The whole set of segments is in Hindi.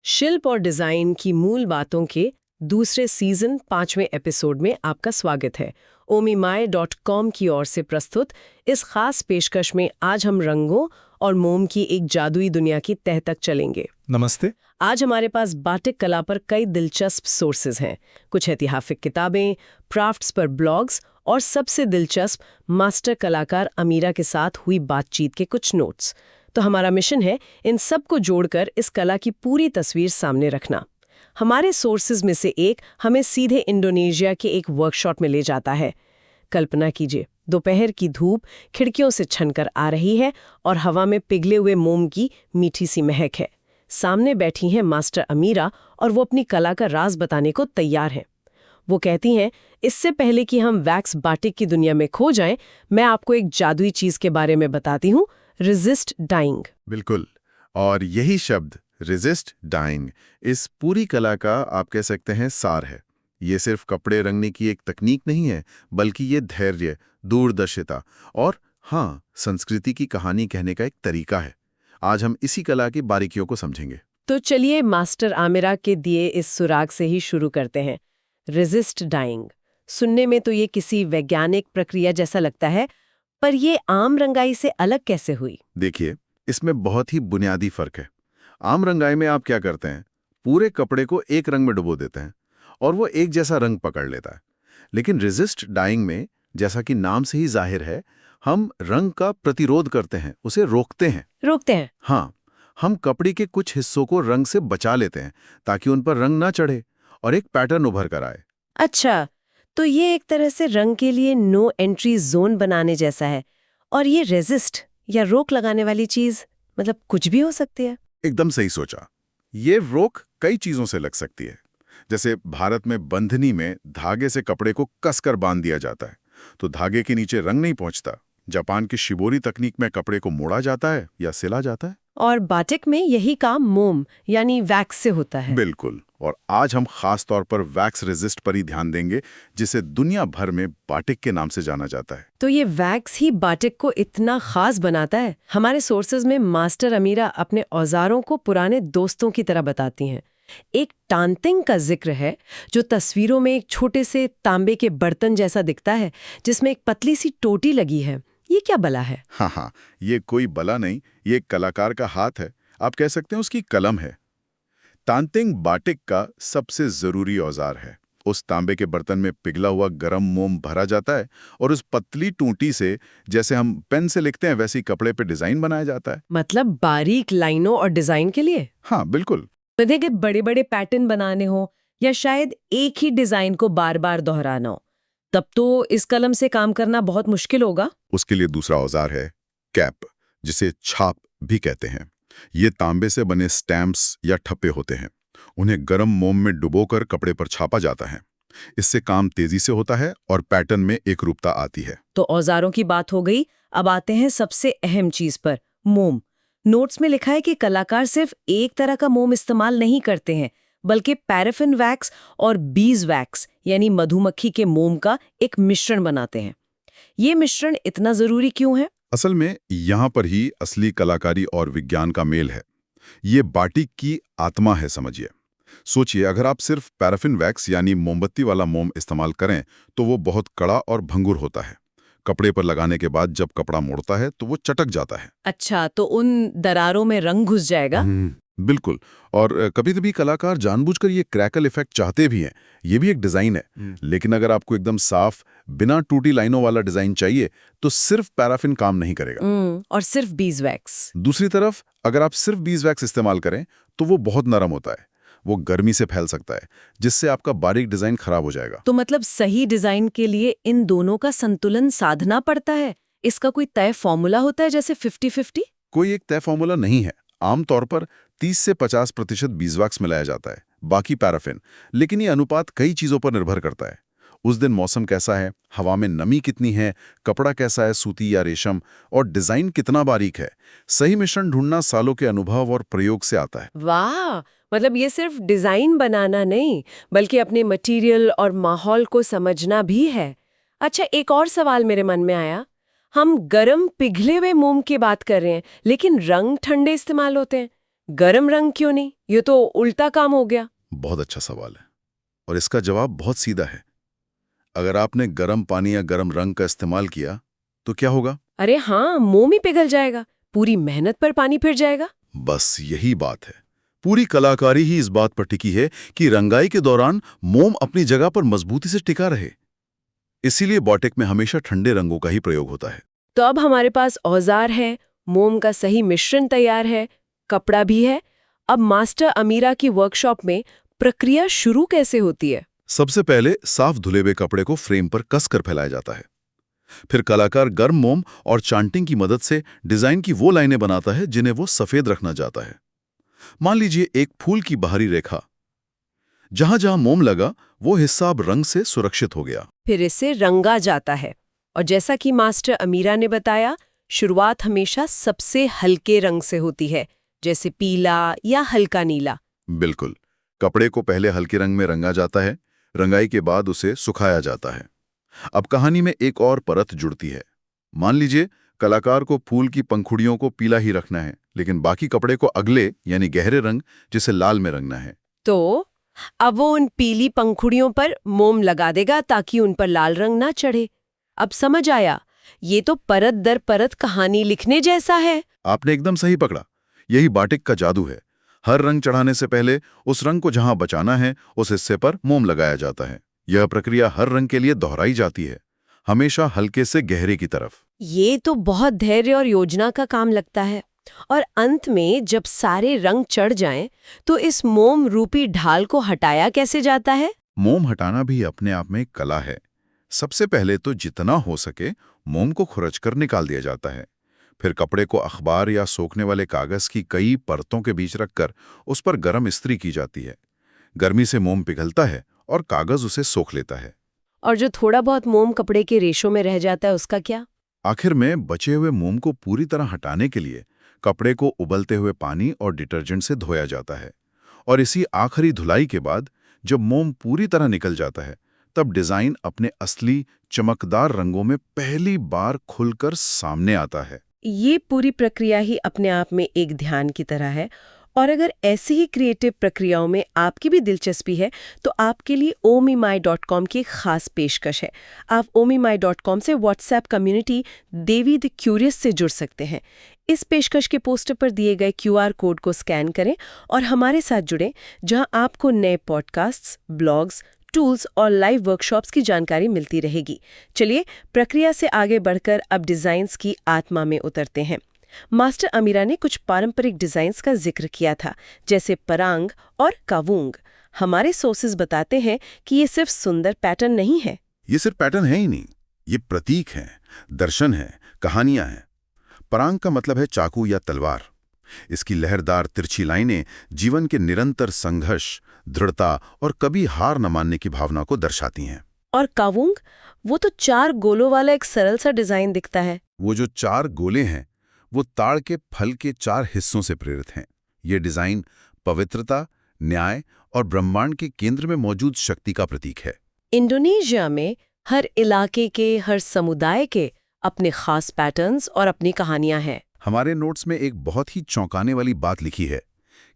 शिल्प और डिजाइन की मूल बातों के दूसरे सीजन 5वें एपिसोड में आपका स्वागत है। omimae.com की ओर से प्रस्तुत इस खास पेशकश में आज हम रंगों और मोम की एक जादुई दुनिया की तह तक चलेंगे। नमस्ते। आज हमारे पास बाटिक कला पर कई दिलचस्प सोर्सेज हैं। कुछ ऐतिहासिक किताबें, क्राफ्ट्स पर ब्लॉग्स और सबसे दिलचस्प मास्टर कलाकार अमीरा के साथ हुई बातचीत के कुछ नोट्स। तो हमारा मिशन है इन सब को जोड़कर इस कला की पूरी तस्वीर सामने रखना। हमारे सोर्सेज में से एक हमें सीधे इंडोनेशिया के एक वर्कशॉप में ले जाता है। कल्पना कीजिए, दोपहर की धूप खिड़कियों से छनकर आ रही है और हवा में पिघले हुए मोम की मीठी सी महक है। सामने बैठी हैं मास्टर अमीरा और वो अपनी कला का राज बताने को तैयार हैं। वो कहती हैं, इससे पहले कि हम वैक्स बाटिक की दुनिया में खो जाएं, मैं आपको एक जादुई चीज के बारे में बताती हूँ, रेजिस्ट डाइंग। बिल्कुल। और यही शब्द रेजिस्ट डाइंग इस पूरी कला का आप कह सकते हैं सार है। ये सिर्फ कपड़े रंगने की एक तकनीक नहीं है, बल्कि ये धैर्य, दूरदर्शिता और हाँ, संस्कृति की कहानी कहने का एक तरीका है। आज हम इसी कला की बारीकियों को समझेंगे। तो चलिए मास्टर आमिरा के दिए इस सुराग से ही शुरू करते हैं। रेजिस्ट डाइंग सुनने में तो ये किसी वैज्ञानिक प्रक्रिया जैसा लगता है, पर ये आम रंगाई से अलग कैसे हुई? देखिए, इसमें बहुत ही बुनियादी फर्क है। आम रंगाई में आप क्या करते हैं, पूरे कपड़े को एक रंग में डुबो देते हैं और वो एक जैसा रंग पकड़ लेता है। लेकिन रेजिस्ट डाइंग में, जैसा कि नाम से ही जाहिर है, हम रंग का प्रतिरोध करते हैं, उसे रोकते हैं। हाँ, हम कपड़े के कुछ हिस्सों को रंग से बचा लेते हैं ताकि उन पर रंग ना चढ़े और एक पैटर्न उभर कर आए। अच्छा, तो ये एक तरह से रंग के लिए नो एंट्री जोन बनाने जैसा है। और ये रेजिस्ट या रोक लगाने वाली चीज मतलब कुछ भी हो सकती है। एकदम सही सोचा। ये रोक कई चीजों से लग सकती है। जैसे भारत में बंधनी में धागे से कपड़े को कसकर बांध दिया जाता है, तो धागे के नीचे रंग नहीं पहुंचता। जापान की शिबोरी तकनीक में कपड़े को मोड़ा जाता है या सिला जाता है। और बाटिक में यही काम मोम यानी वैक्स से होता है। बिल्कुल। और आज हम खास तौर पर वैक्स रेजिस्ट पर ही ध्यान देंगे, जिसे दुनिया भर में बाटिक के नाम से जाना जाता है। तो ये वैक्स ही बाटिक को इतना खास बनाता है। हमारे सोर्सेज में मास्टर अमीरा अपने औजारों को पुराने दोस्तों की तरह बताती हैं। एक टांतिंग का जिक्र है, जो तस्वीरों में एक छोटे से तांबे के बर्तन जैसा दिखता है, जिसमें एक पतली सी टोटी लगी है। ये क्या बला है? हाँ, ये कोई बला नहीं, ये एक कलाकार का हाथ है। आप कह सकते हैं उसकी कलम है। तांतिंग बाटिक का सबसे जरूरी औजार है। उस तांबे के बर्तन में पिघला हुआ गरम मोम भरा जाता है और उस पतली टूटी से, जैसे हम पेन से लिखते हैं, वैसी कपड़े पे डिजाइन बनाया जाता है। मतलब बारीक लाइनों और डिजाइन के लिए? हाँ, बिल्कुल। के बड़े बड़े पैटर्न बनाने हो या शायद एक ही डिजाइन को बार बार दोहराना हो, तब तो इस कलम से काम करना बहुत मुश्किल होगा। उसके लिए दूसरा औजार है कैप, जिसे छाप भी कहते हैं। ये तांबे से बने स्टैम्प्स या ठप्पे होते हैं। उन्हें गर्म मोम में डुबोकर कपड़े पर छापा जाता है। इससे काम तेजी से होता है और पैटर्न में एक रूपता आती है। तो औजारों की बात हो गई, अब आते हैं सबसे अहम चीज पर, मोम। नोट्स में लिखा है कि कलाकार सिर्फ एक तरह का मोम इस्तेमाल नहीं करते हैं, बल्कि पैराफिन वैक्स और बीज वैक्स यानी मधुमक्खी के मोम का एक मिश्रण बनाते हैं। ये मिश्रण इतना जरूरी क्यों है? असल में यहाँ पर ही असली कलाकारी और विज्ञान का मेल है। ये बाटिक की आत्मा है, समझिए। सोचिए, अगर आप सिर्फ पैराफिन वैक्स यानी मोमबत्ती वाला मोम इस्तेमाल करें तो वो बहुत कड़ा और भंगुर होता है। कपड़े पर लगाने के बाद जब कपड़ा मुड़ता है तो वो चटक जाता है। अच्छा, तो उन दरारों में रंग घुस जाएगा? बिल्कुल। और कभी-कभी कलाकार जानबूझकर ये क्रैकल इफेक्ट चाहते भी हैं। ये भी एक डिजाइन है। लेकिन अगर आपको एकदम साफ, बिना टूटी लाइनों वाला डिजाइन चाहिए तो सिर्फ पैराफिन काम नहीं करेगा। और सिर्फ बीज वैक्स? दूसरी तरफ, अगर आप सिर्फ बीज वैक्स इस्तेमाल करें तो वो बहुत नरम होता है। वो गर्मी से फैल सकता है, जिससे आपका बारीक डिजाइन खराब हो जाएगा। तो मतलब सही डिजाइन के लिए इन दोनों का संतुलन साधना पड़ता है। इसका कोई तय फॉर्मूला होता है, जैसे 50-50? कोई एक तय फॉर्मूला नहीं है। आमतौर पर 30 से 50% बीजवैक्स मिलाया जाता है, बाकी पैराफिन। लेकिन ये अनुपात कई चीजों पर निर्भर करता है। उस दिन मौसम कैसा है, हवा में नमी कितनी है, कपड़ा कैसा है, सूती या रेशम, और डिजाइन कितना बारीक है। सही मिश्रण ढूंढना सालों के अनुभव और प्रयोग से आता है। वाह, मतलब ये सिर्फ डिजाइन बनाना नहीं, बल्कि अपने मटेरियल और माहौल को समझना भी है। अच्छा, एक और सवाल मेरे मन में आया। हम गरम पिघले हुए मोम की बात कर रहे हैं, लेकिन रंग ठंडे इस्तेमाल होते हैं। गरम रंग क्यों नहीं? ये तो उल्टा काम हो गया। बहुत अच्छा सवाल है और इसका जवाब बहुत सीधा है। अगर आपने गर्म पानी या गर्म रंग का इस्तेमाल किया तो क्या होगा? अरे हाँ, मोम ही पिघल जाएगा, पूरी मेहनत पर पानी फिर जाएगा। बस यही बात है। पूरी कलाकारी ही इस बात पर टिकी है कि रंगाई के दौरान मोम अपनी जगह पर मजबूती से टिका रहे। इसीलिए बॉटिक में हमेशा ठंडे रंगों का ही प्रयोग होता है। तो अब हमारे पास औजार है, मोम का सही मिश्रण तैयार है, कपड़ा भी है। अब मास्टर अमीरा की वर्कशॉप में प्रक्रिया शुरू कैसे होती है? सबसे पहले साफ धुले हुए कपड़े को फ्रेम पर कसकर फैलाया जाता है। फिर कलाकार गर्म मोम और चांटिंग की मदद से डिजाइन की वो लाइनें बनाता है जिन्हें वो सफेद रखना चाहता है। मान लीजिए एक फूल की बाहरी रेखा, जहां जहां मोम लगा वो हिस्सा अब रंग से सुरक्षित हो गया। फिर इसे रंगा जाता है और जैसा कि मास्टर अमीरा ने बताया, शुरुआत हमेशा सबसे हल्के रंग से होती है, जैसे पीला या हल्का नीला। बिल्कुल, कपड़े को पहले हल्के रंग में रंगा जाता है, रंगाई के बाद उसे सुखाया जाता है। अब कहानी में एक और परत जुड़ती है। मान लीजिए कलाकार को फूल की पंखुड़ियों को पीला ही रखना है, लेकिन बाकी कपड़े को अगले यानी गहरे रंग जिसे लाल में रंगना है। तो अब वो उन पीली पंखुड़ियों पर मोम लगा देगा ताकि उन पर लाल रंग ना चढ़े। अब समझ आया, ये तो परत दर परत कहानी लिखने जैसा है। आपने एकदम सही पकड़ा। यही बाटिक का जादू है। हर रंग चढ़ाने से पहले उस रंग को जहां बचाना है उस हिस्से पर मोम लगाया जाता है। यह प्रक्रिया हर रंग के लिए दोहराई जाती है, हमेशा हल्के से गहरे की तरफ। ये तो बहुत धैर्य और योजना का काम लगता है। और अंत में जब सारे रंग चढ़ जाएं, तो इस मोम रूपी ढाल को हटाया कैसे जाता है? मोम हटाना भी अपने आप में एक कला है। सबसे पहले तो जितना हो सके मोम को खुरचकर निकाल दिया जाता है। फिर कपड़े को अखबार या सोखने वाले कागज की कई परतों के बीच रखकर उस पर गर्म इस्त्री की जाती है। गर्मी से मोम पिघलता है और कागज उसे सोख लेता है। और जो थोड़ा बहुत मोम कपड़े के रेशों में रह जाता है, उसका क्या? आखिर में बचे हुए मोम को पूरी तरह हटाने के लिए कपड़े को उबलते हुए पानी और डिटर्जेंट से धोया जाता है। और इसी आखिरी धुलाई के बाद जब मोम पूरी तरह निकल जाता है, तब डिजाइन अपने असली चमकदार रंगों में पहली बार खुलकर सामने आता है। ये पूरी प्रक्रिया ही अपने आप में एक ध्यान की तरह है। और अगर ऐसी ही क्रिएटिव प्रक्रियाओं में आपकी भी दिलचस्पी है, तो आपके लिए omimai.com की एक खास पेशकश है। आप omimai.com से WhatsApp community Devi the curious से जुड़ सकते हैं। इस पेशकश के पोस्टर पर दिए गए QR कोड को स्कैन करें और हमारे साथ जुड़ें, जहां आपको नए पॉडकास्ट्स, ब्लॉग्स, टूल्स और लाइव वर्कशॉप्स की जानकारी मिलती रहेगी। चलिए प्रक्रिया से आगे बढ़कर अब डिजाइन्स की आत्मा में उतरते हैं। मास्टर अमीरा ने कुछ पारंपरिक डिजाइन्स का जिक्र किया था, जैसे परांग और कावूंग। हमारे सोर्सेज बताते हैं कि ये सिर्फ सुंदर पैटर्न नहीं है। ये सिर्फ पैटर्न है ही नहीं, ये प्रतीक हैं, दर्शन है, कहानियां हैं। परांग का मतलब है चाकू या तलवार। इसकी लहरदार तिरछी लाइनें जीवन के निरंतर संघर्ष, दृढ़ता और कभी हार न मानने की भावना को दर्शाती हैं। और कावूंग, वो तो 4 गोलों वाला एक सरल सा डिजाइन दिखता है। वो जो 4 गोले हैं वो ताड़ के फल के 4 हिस्सों से प्रेरित हैं। ये डिजाइन पवित्रता, न्याय और ब्रह्मांड के केंद्र में मौजूद शक्ति का प्रतीक है। इंडोनेशिया में हर इलाके के, हर समुदाय के अपने खास पैटर्न्स और अपनी कहानियां हैं। हमारे नोट्स में एक बहुत ही चौंकाने वाली बात लिखी है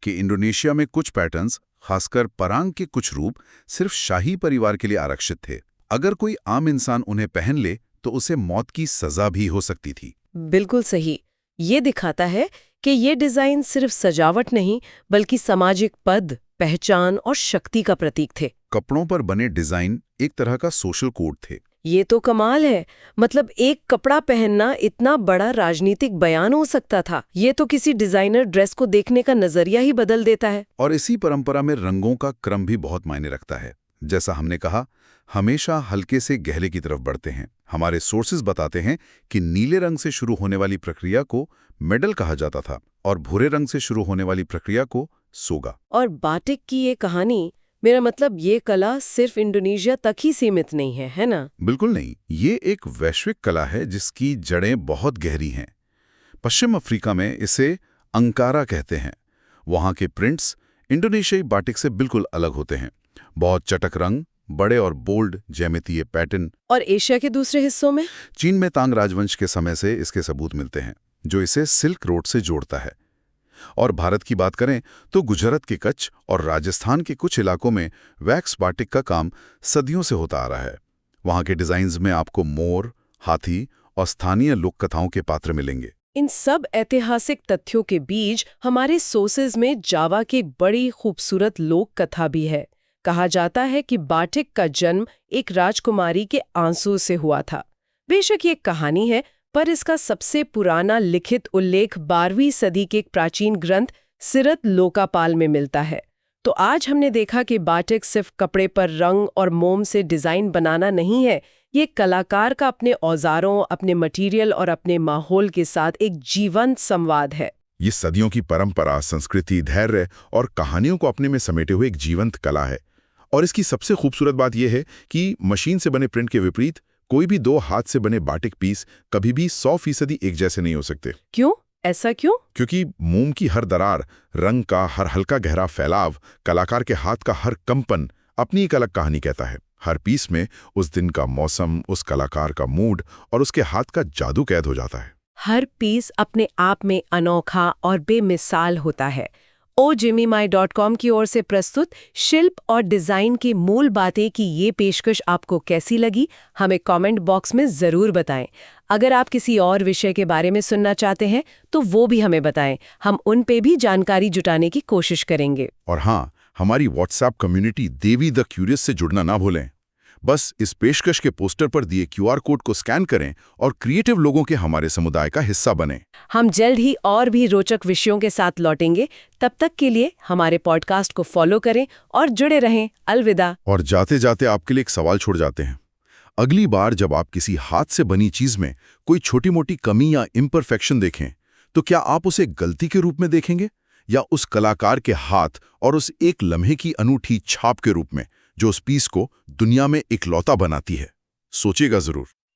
कि इंडोनेशिया में कुछ पैटर्न्स, खासकर परांग के कुछ रूप, सिर्फ शाही परिवार के लिए आरक्षित थे। अगर कोई आम इंसान उन्हें पहन ले तो उसे मौत की सजा भी हो सकती थी। बिल्कुल सही। ये दिखाता है कि ये डिजाइन सिर्फ सजावट नहीं, बल्कि सामाजिक पद, पहचान और शक्ति का प्रतीक थे। कपड़ों पर बने डिजाइन एक तरह का सोशल कोड थे। ये तो कमाल है। मतलब एक कपड़ा पहनना इतना बड़ा राजनीतिक बयान हो सकता था। ये तो किसी डिजाइनर ड्रेस को देखने का नजरिया ही बदल देता है। और इसी परंपरा में रंगों का क्रम भी बहुत मायने रखता है। जैसा हमने कहा, हमेशा हल्के से गहरे की तरफ बढ़ते हैं। हमारे सोर्सेज बताते हैं कि नीले रंग से शुरू होने वाली प्रक्रिया को मेडल कहा जाता था और भूरे रंग से शुरू होने वाली प्रक्रिया को सोगा। और बाटिक की ये कहानी, मेरा मतलब ये कला सिर्फ इंडोनेशिया तक ही सीमित नहीं है, है ना? बिल्कुल नहीं, ये एक वैश्विक कला है जिसकी जड़ें बहुत गहरी हैं। पश्चिम अफ्रीका में इसे अंकारा कहते हैं। वहाँ के प्रिंट्स इंडोनेशियाई बाटिक से बिल्कुल अलग होते हैं। बहुत चटक रंग, बड़े और बोल्ड ज्यामितीय पैटर्न। और एशिया के दूसरे हिस्सों में? चीन में तांग राजवंश के समय से इसके सबूत मिलते हैं, जो इसे सिल्क रोड से जोड़ता है। और भारत की बात करें तो गुजरात के कच्छ और राजस्थान के कुछ इलाकों में वैक्स बाटिक का काम सदियों से होता आ रहा है। वहाँ के डिजाइन्स में आपको मोर, हाथी और स्थानीय लोक कथाओं के पात्र मिलेंगे। इन सब ऐतिहासिक तथ्यों के बीच हमारे सोर्सेज में जावा की बड़ी खूबसूरत लोक कथा भी है। कहा जाता है कि बाटिक का जन्म एक राजकुमारी के आंसू से हुआ था। बेशक ये कहानी है, पर इसका सबसे पुराना लिखित उल्लेख 12वीं सदी के एक प्राचीन ग्रंथ सिरत लोकापाल में मिलता है। तो आज हमने देखा कि बाटिक सिर्फ कपड़े पर रंग और मोम से डिजाइन बनाना नहीं है, ये कलाकार का अपने औजारों, अपने मटेरियल और अपने माहौल के साथ एक जीवंत संवाद है। ये सदियों की परंपरा, संस्कृति, धैर्य और कहानियों को अपने में समेटे हुए एक जीवंत कला है। और इसकी सबसे खूबसूरत बात यह है कि मशीन से बने प्रिंट के विपरीत कोई भी 2 हाथ से बने बाटिक पीस कभी भी 100% एक जैसे नहीं हो सकते। क्यों? ऐसा क्यों? क्योंकि मोम की हर दरार, रंग का हर हल्का गहरा फैलाव, कलाकार के हाथ का हर कंपन अपनी एक अलग कहानी कहता है। हर पीस में उस दिन का मौसम, उस कलाकार का मूड और उसके हाथ का जादू कैद हो जाता है। हर पीस अपने आप में अनोखा और बेमिसाल होता है। ojimmy.com की ओर से प्रस्तुत शिल्प और डिजाइन की मूल बातें की ये पेशकश आपको कैसी लगी, हमें कमेंट बॉक्स में जरूर बताएं। अगर आप किसी और विषय के बारे में सुनना चाहते हैं तो वो भी हमें बताएं, हम उन पे भी जानकारी जुटाने की कोशिश करेंगे। और हाँ, हमारी WhatsApp community Devi the curious से जुड़ना ना भूलें। बस इस पेशकश के पोस्टर पर दिए QR कोड को स्कैन करें और क्रिएटिव लोगों के हमारे समुदाय का हिस्सा बनें। हम जल्द ही और भी रोचक विषयों के साथ लौटेंगे। तब तक के लिए हमारे पॉडकास्ट को फॉलो करें और जुड़े रहें। अलविदा। और जाते जाते आपके लिए एक सवाल छोड़ जाते हैं। अगली बार जब आप किसी हाथ से बनी चीज में कोई छोटी मोटी कमी या इम्परफेक्शन देखें, तो क्या आप उसे गलती के रूप में देखेंगे या उस कलाकार के हाथ और उस एक लम्हे की अनूठी छाप के रूप में, जो उस पीस को दुनिया में इकलौता बनाती है? सोचिएगा जरूर।